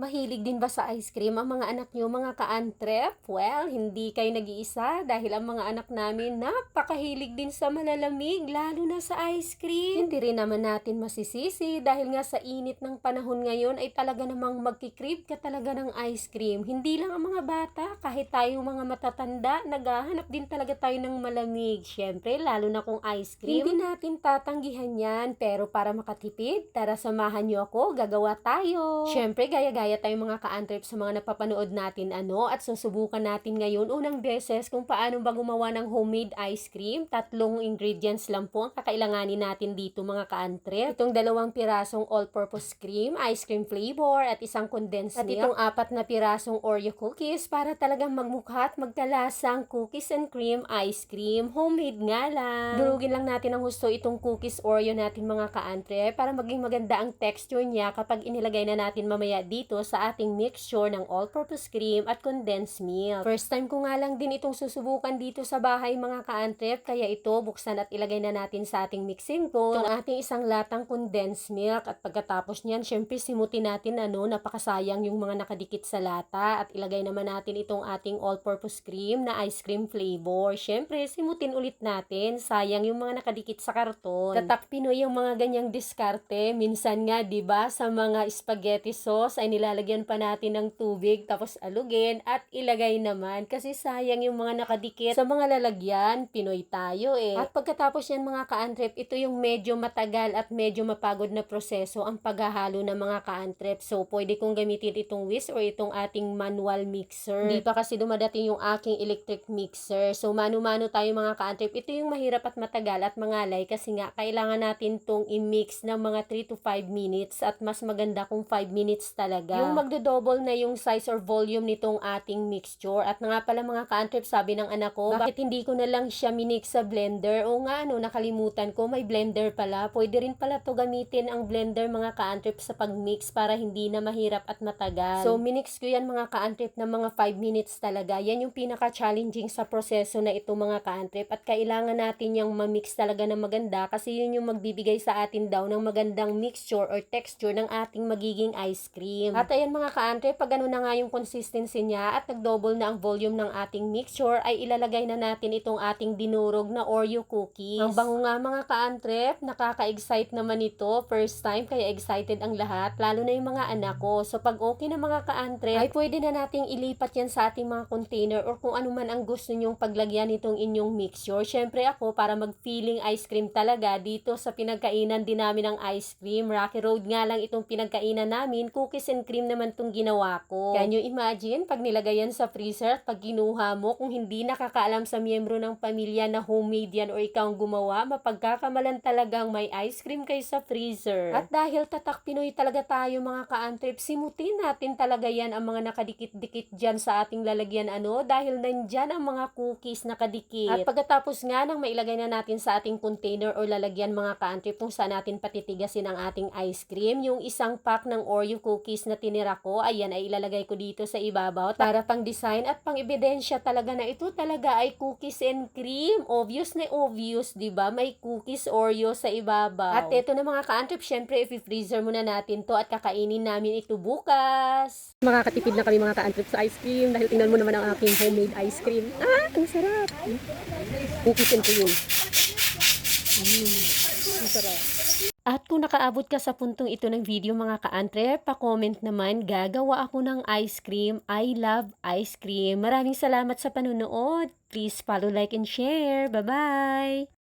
Mahilig din ba sa ice cream ang mga anak nyo, mga ka-antrep? Well, hindi kayo nag-iisa dahil ang mga anak namin napakahilig din sa malalamig, lalo na sa ice cream. Hindi rin naman natin masisisi dahil nga sa init ng panahon ngayon ay talaga namang magkikrib ka talaga ng ice cream. Hindi lang ang mga bata, kahit tayo mga matatanda, naghahanap din talaga tayo ng malamig. Syempre, lalo na kung ice cream. Hindi natin tatanggihan yan, pero para makatipid, tara samahan nyo ako, gagawa tayo. Syempre, gaya-gaya tayong mga ka-antrip sa mga napapanood natin at susubukan natin ngayon unang beses kung paano ba gumawa ng homemade ice cream. 3 ingredients lang po ang kakailanganin natin dito mga ka-antrip. Itong 2 pirasong all-purpose cream, ice cream flavor at isang condensed milk. At itong 4 na pirasong Oreo cookies para talagang magmukha at magkalasang cookies and cream ice cream. Homemade nga lang. Durugin lang natin ang husto itong cookies Oreo natin mga ka-antrip para maging maganda ang texture niya kapag inilagay na natin mamaya dito sa ating mixture ng all-purpose cream at condensed milk. First time ko nga lang din itong susubukan dito sa bahay mga ka-antrip, kaya ito buksan at ilagay na natin sa ating mixing bowl itong ating isang latang condensed milk at pagkatapos niyan, syempre simutin natin napakasayang yung mga nakadikit sa lata at ilagay naman natin itong ating all-purpose cream na ice cream flavor. Syempre simutin ulit natin, sayang yung mga nakadikit sa karton. Tatak Pinoy yung mga ganyang diskarte. Minsan nga 'di ba sa mga spaghetti sauce ay nilalagyan pa natin ng tubig tapos alugin at ilagay naman kasi sayang yung mga nakadikit sa mga lalagyan. Pinoy tayo eh. At pagkatapos yan mga ka-antrep, ito yung medyo matagal at medyo mapagod na proseso ang paghahalo ng mga ka-antrep. So pwede kong gamitin itong whisk or itong ating manual mixer. Hindi pa kasi dumadating yung aking electric mixer. So mano-mano tayo mga ka-antrep. Ito yung mahirap at matagal at mangalay kasi nga kailangan natin tong i-mix ng mga 3 to 5 minutes at mas maganda kung 5 minutes talaga. Yung magdo-double na yung size or volume nitong ating mixture. At nga pala mga ka-antrep, sabi ng anak ko, bakit hindi ko na lang siya minix sa blender? O nga nakalimutan ko, may blender pala. Pwede rin pala to gamitin ang blender mga ka-antrep sa pag-mix para hindi na mahirap at matagal. So minix ko yan mga ka-antrep na mga 5 minutes talaga. Yan yung pinaka-challenging sa proseso na ito mga ka-antrep at kailangan natin yung ma-mix talaga na maganda kasi yun yung magbibigay sa atin daw ng magandang mixture or texture ng ating magiging ice cream. At ayan mga ka-antrep, pag ano na nga yung consistency niya at nag-double na ang volume ng ating mixture, ay ilalagay na natin itong ating dinurog na Oreo cookies. Ang bango nga mga ka-antrep, nakaka-excite naman ito. First time, kaya excited ang lahat, lalo na yung mga anak ko. So pag okay na mga ka-antrep, ay pwede na nating ilipat yan sa ating mga container or kung ano man ang gusto nyong paglagyan nitong inyong mixture. Syempre ako, para mag-feeling ice cream talaga, dito sa pinagkainan din namin ng ice cream. Rocky Road nga lang itong pinagkainan namin, cookies and cream naman itong ginawa ko. Can you imagine, pag nilagay yan sa freezer at pag kinuha mo, kung hindi nakakaalam sa miyembro ng pamilya na homemade yan o ikaw ang gumawa, mapagkakamalan talagang may ice cream kayo sa freezer. At dahil tatak Pinoy talaga tayo mga ka-antrep, simutin natin talaga yan ang mga nakadikit-dikit dyan sa ating lalagyan dahil nandyan ang mga cookies nakadikit. At pagkatapos nga nang mailagay na natin sa ating container o lalagyan mga ka-antrep kung saan natin patitigasin ang ating ice cream, yung isang pack ng Oreo cookies na tinira ko, ayan ay ilalagay ko dito sa ibabaw para pang design at pang ebidensya talaga na ito talaga ay cookies and cream. Obvious na obvious, di ba? May cookies Oreo sa ibabaw. At ito na mga ka-antrep, syempre i-freezer muna natin to at kakainin namin ito bukas. Makakatipid na kami mga ka-antrep sa ice cream dahil tingnan mo naman ang aking homemade ice cream. Ang sarap! Cookies and cream. Ang sarap. At kung nakaabot ka sa puntong ito ng video mga ka-antrep, pa-comment naman, gagawa ako ng ice cream. I love ice cream. Maraming salamat sa panunood. Please follow, like, and share. Bye-bye!